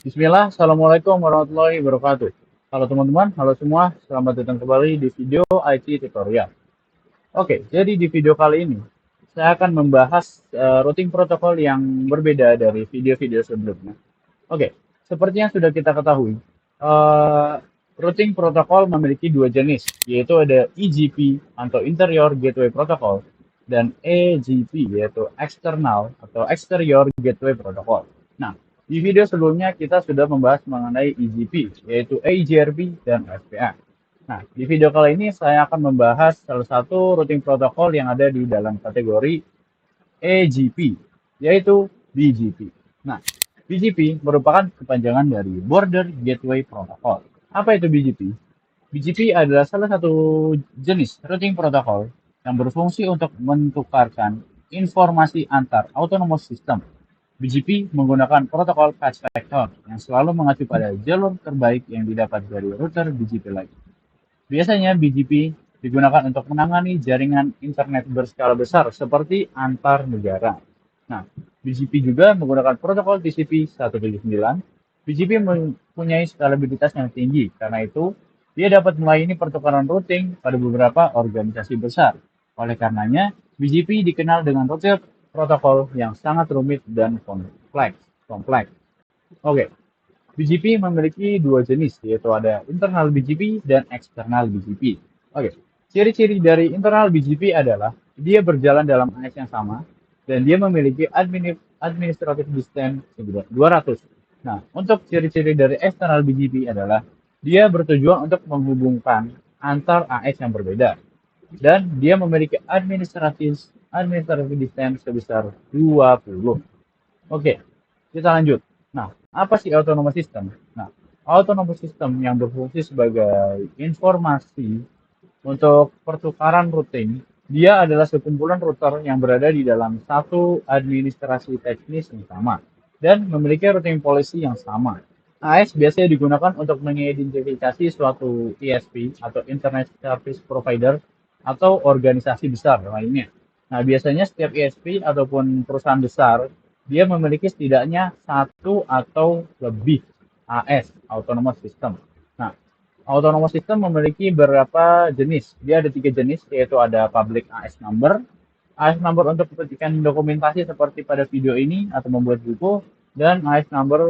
Bismillah, Assalamualaikum warahmatullahi wabarakatuh. Halo teman-teman, halo semua, selamat datang kembali di video IT tutorial. Oke, jadi di video kali ini saya akan membahas routing protokol yang berbeda dari video-video sebelumnya. Oke, seperti yang sudah kita ketahui, eh, routing protokol memiliki dua jenis, yaitu ada EGP atau Interior Gateway Protocol dan EGP yaitu External atau Exterior Gateway Protocol. Nah, di video sebelumnya kita sudah membahas mengenai EGP, yaitu EIGRP dan FPA. Nah, di video kali ini saya akan membahas salah satu routing protokol yang ada di dalam kategori EGP, yaitu BGP. Nah, BGP merupakan kepanjangan dari Border Gateway Protocol. Apa itu BGP? BGP adalah salah satu jenis routing protokol yang berfungsi untuk mentukarkan informasi antar autonomous system. BGP menggunakan protokol patch vector yang selalu mengacu pada jalur terbaik yang didapat dari router BGP lain. Biasanya BGP digunakan untuk menangani jaringan internet berskala besar seperti antar negara. Nah, BGP juga menggunakan protokol TCP 179. BGP mempunyai skalabilitas yang tinggi, karena itu dia dapat melayani pertukaran routing pada beberapa organisasi besar. Oleh karenanya, BGP dikenal dengan routing protokol yang sangat rumit dan kompleks. Oke, BGP memiliki dua jenis, yaitu ada internal BGP dan external BGP. Oke, ciri-ciri dari internal BGP adalah dia berjalan dalam AS yang sama dan dia memiliki administrative distance 200. Nah, untuk ciri-ciri dari external BGP adalah dia bertujuan untuk menghubungkan antar AS yang berbeda dan dia memiliki administrative distance sebesar 20. Oke, kita lanjut. Nah, apa sih autonomous system? Nah, autonomous system yang berfungsi sebagai informasi untuk pertukaran routing, dia adalah sekumpulan router yang berada di dalam satu administrasi teknis yang sama dan memiliki routing policy yang sama. AS biasanya digunakan untuk mengidentifikasi suatu ISP atau Internet Service Provider atau organisasi besar lainnya. Nah, biasanya setiap ISP ataupun perusahaan besar dia memiliki setidaknya satu atau lebih AS, Autonomous System. Nah, Autonomous System memiliki beberapa jenis. Dia ada 3 jenis, yaitu ada Public AS Number, AS Number untuk kepentingan dokumentasi seperti pada video ini atau membuat buku, dan AS Number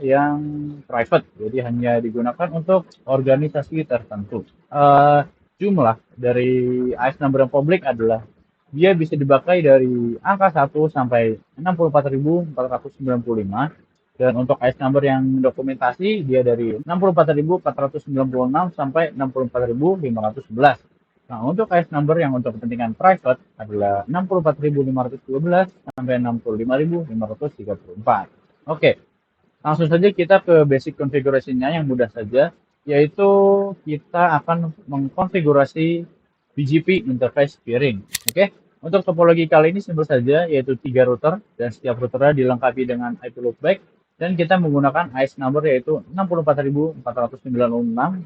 yang private, jadi hanya digunakan untuk organisasi tertentu. Jumlah dari AS Number yang publik adalah dia bisa dipakai dari angka 1 sampai 64.495, dan untuk AS number yang dokumentasi dia dari 64.496 sampai 64.511. Nah, untuk AS number yang untuk kepentingan private adalah 64.512 sampai 65.534. Oke, langsung saja kita ke basic configuration-nya yang mudah saja, yaitu kita akan mengkonfigurasi BGP interface peering. Oke, untuk topologi kali ini simpel saja, yaitu 3 router dan setiap routernya dilengkapi dengan IP loopback, dan kita menggunakan AS number yaitu 64.496,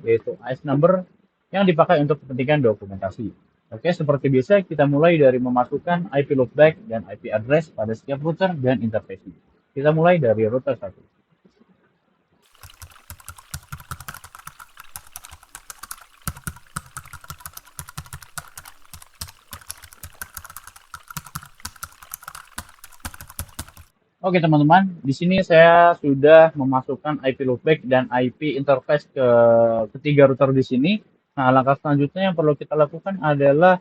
yaitu AS number yang dipakai untuk kepentingan dokumentasi. Oke, seperti biasa kita mulai dari memasukkan IP loopback dan IP address pada setiap router dan interface. Kita mulai dari router 1. Oke teman-teman, di sini saya sudah memasukkan IP loopback dan IP interface ke ketiga router di sini. Nah, langkah selanjutnya yang perlu kita lakukan adalah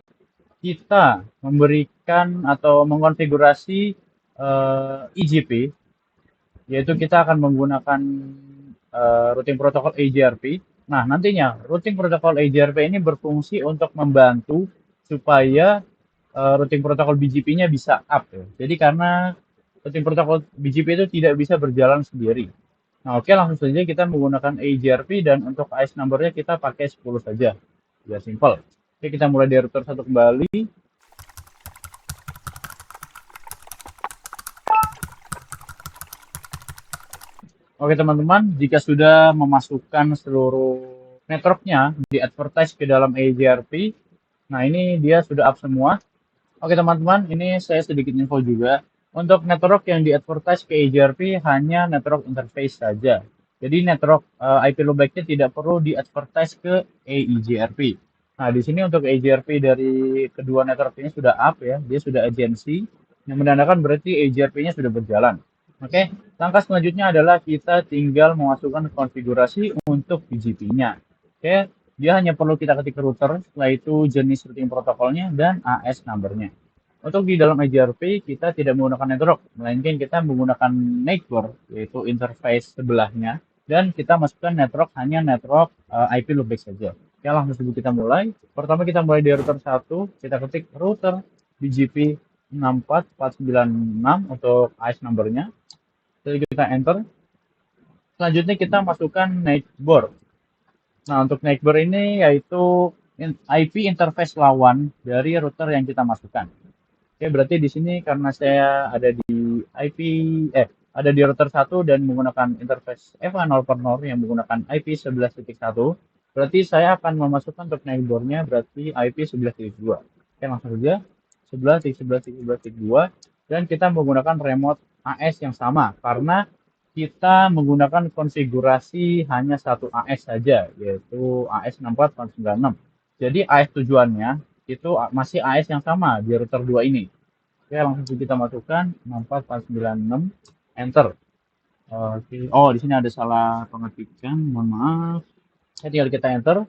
kita memberikan atau mengkonfigurasi EGP, yaitu kita akan menggunakan routing protokol EIGRP. Nah, nantinya routing protokol EIGRP ini berfungsi untuk membantu supaya routing protokol BGP-nya bisa up. Ya. Jadi karena routing protokol BGP itu tidak bisa berjalan sendiri. Nah, oke, langsung saja kita menggunakan EIGRP dan untuk AS number-nya kita pakai 10 saja. Biar simple. Oke, kita mulai dari router 1 kembali. Oke teman-teman, jika sudah memasukkan seluruh networknya di advertise ke dalam EIGRP, nah ini dia sudah up semua. Oke teman-teman, ini saya sedikit info juga. Untuk network yang di advertise ke EIGRP hanya network interface saja. Jadi network IP loopback-nya tidak perlu di-advertise ke EIGRP. Nah, di sini untuk EIGRP dari kedua network ini sudah up ya, dia sudah agency, yang menandakan berarti EIGRP-nya sudah berjalan. Oke, langkah selanjutnya adalah kita tinggal memasukkan konfigurasi untuk BGP-nya. Oke, dia hanya perlu kita ketik router, setelah itu jenis routing protokolnya dan AS number-nya. Untuk di dalam EIGRP kita tidak menggunakan network, melainkan kita menggunakan neighbor, yaitu interface sebelahnya, dan kita masukkan network hanya network IP loopback saja. Oke, langsung saja kita mulai. Pertama kita mulai dari router 1, kita ketik router BGP 64496 untuk IS number-nya. Jadi kita enter. Selanjutnya kita masukkan neighbor. Nah, untuk neighbor ini yaitu IP interface lawan dari router yang kita masukkan. Oke, berarti di sini karena saya ada di IP ada di router 1 dan menggunakan interface FA0 per 0 yang menggunakan IP 11.1, berarti saya akan memasukkan untuk neighbor-nya berarti IP 11.2. Oke, langsung saja 11.11.11.2 dan kita menggunakan remote AS yang sama karena kita menggunakan konfigurasi hanya satu AS saja, yaitu AS 64496. Jadi AS tujuannya itu masih AS yang sama di router 2 ini. Oke, langsung kita masukkan 64496, enter. Oke. Oh, di sini ada salah pengetikan, mohon maaf. Oke, tinggal kita enter.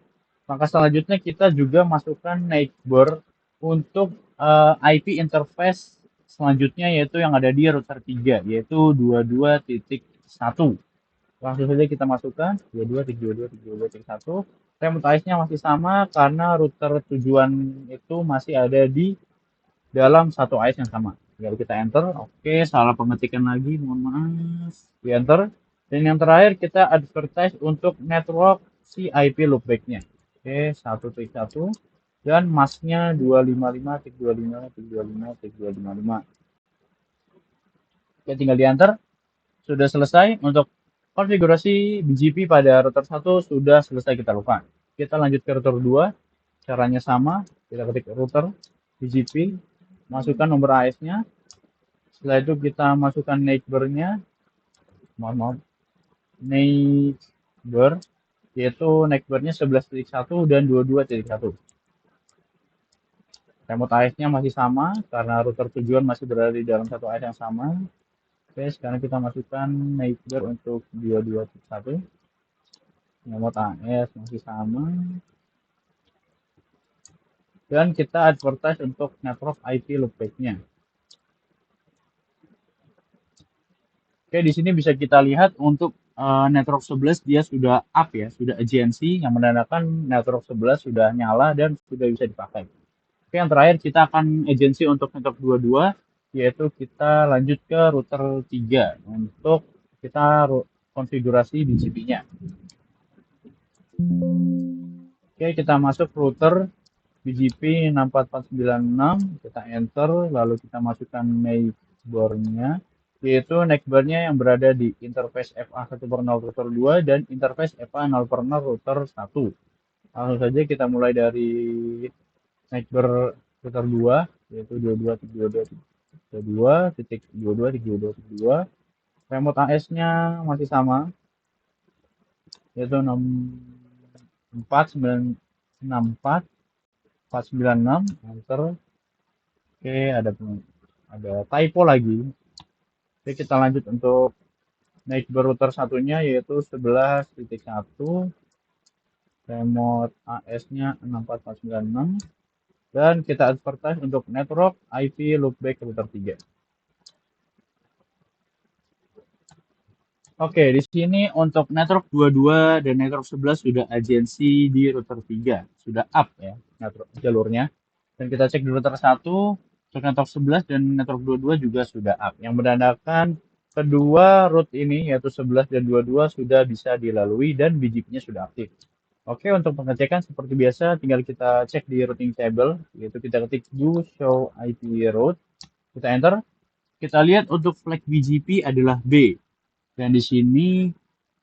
Langkah selanjutnya kita juga masukkan neighbor untuk IP interface selanjutnya yaitu yang ada di router 3 yaitu 22.1. Langsung saja kita masukkan 22.22.22.1. Remote IC-nya masih sama karena router tujuan itu masih ada di dalam satu IC yang sama. Tinggal kita enter. Oke, salah pengetikan lagi, mohon maaf. Di enter. Dan yang terakhir kita advertise untuk network si IP loopback-nya. Oke, 1.1 dan masknya 255.25.25.255. Oke, tinggal di enter. Sudah selesai untuk konfigurasi BGP pada router 1 sudah selesai kita lakukan. Kita lanjut ke router 2. Caranya sama, kita ketik router BGP, masukkan nomor AS-nya. Setelah itu kita masukkan neighbor-nya. Maaf, neighbor, yaitu neighbor-nya 11.1 dan 22.1. Remote AS-nya masih sama karena router tujuan masih berada di dalam satu AS yang sama. Oke, sekarang kita masukkan neighbor untuk 22.1. Remote AS masih sama. Dan kita advertise untuk network IP loopback-nya. Oke, di sini bisa kita lihat untuk network 11 dia sudah up ya, sudah agency yang menandakan network 11 sudah nyala dan sudah bisa dipakai. Oke, yang terakhir kita akan agency untuk network 22 yaitu kita lanjut ke router 3 untuk kita konfigurasi BGP-nya. Oke, kita masuk router BGP 64496, kita enter, lalu kita masukkan neighbor-nya, yaitu neighbor-nya yang berada di interface FA1 per 0 router 2 dan interface FA0 per 0 router 1. Langsung saja kita mulai dari neighbor router 2, yaitu 22.22.22.22.22. Remote AS-nya masih sama, yaitu 4964 496, enter. Oke, ada typo lagi. Oke, kita lanjut untuk neighbor router satunya yaitu 11.1. Remote AS-nya 64496 dan kita advertise untuk network IP loopback router 3. Oke, di sini untuk network 22 dan network 11 sudah agency di router 3, sudah up ya network jalurnya. Dan kita cek di router 1, untuk network 11 dan network 22 juga sudah up. Yang menandakan kedua route ini yaitu 11 dan 22 sudah bisa dilalui dan BGP-nya sudah aktif. Oke, untuk pengecekan seperti biasa tinggal kita cek di routing table, yaitu kita ketik do show IP route, kita enter. Kita lihat untuk flag BGP adalah B. Dan di sini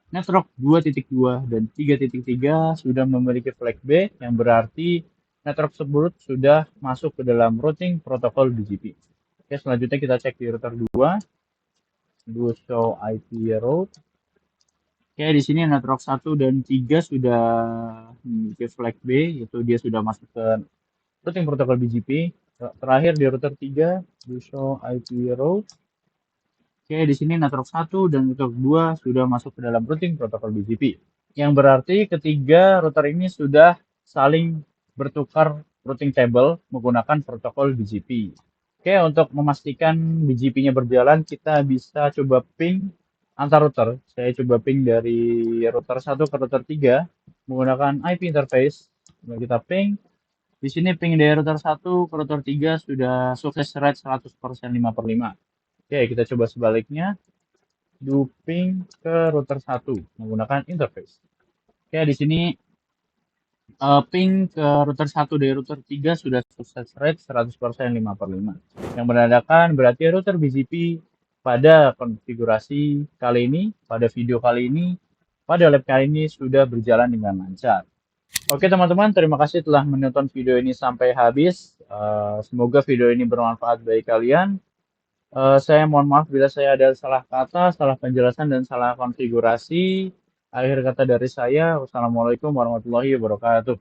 network 2.2 dan 3.3 sudah memiliki flag B yang berarti network tersebut sudah masuk ke dalam routing protokol BGP. Oke, selanjutnya kita cek di router 2, do show IP route. Oke, di sini network 1 dan 3 sudah memiliki flag B, yaitu dia sudah masuk ke routing protokol BGP. Terakhir di router 3, do show IP route. Oke, di sini network 1 dan network 2 sudah masuk ke dalam routing protokol BGP. Yang berarti ketiga router ini sudah saling bertukar routing table menggunakan protokol BGP. Oke, untuk memastikan BGP-nya berjalan, kita bisa coba ping antar router. Saya coba ping dari router 1 ke router 3 menggunakan IP interface. Coba kita ping. Di sini ping dari router 1 ke router 3 sudah sukses rate 100% 5/5. Oke, kita coba sebaliknya. Duping ke router 1 menggunakan interface. Oke, di sini ping ke router 1 dari router 3 sudah sukses rate 100% 5/5. Yang menandakan berarti router BGP pada konfigurasi kali ini, pada video kali ini, pada lab kali ini sudah berjalan dengan lancar. Oke teman-teman, terima kasih telah menonton video ini sampai habis. Semoga video ini bermanfaat bagi kalian. Saya mohon maaf bila saya ada salah kata, salah penjelasan, dan salah konfigurasi. Akhir kata dari saya, wassalamualaikum warahmatullahi wabarakatuh.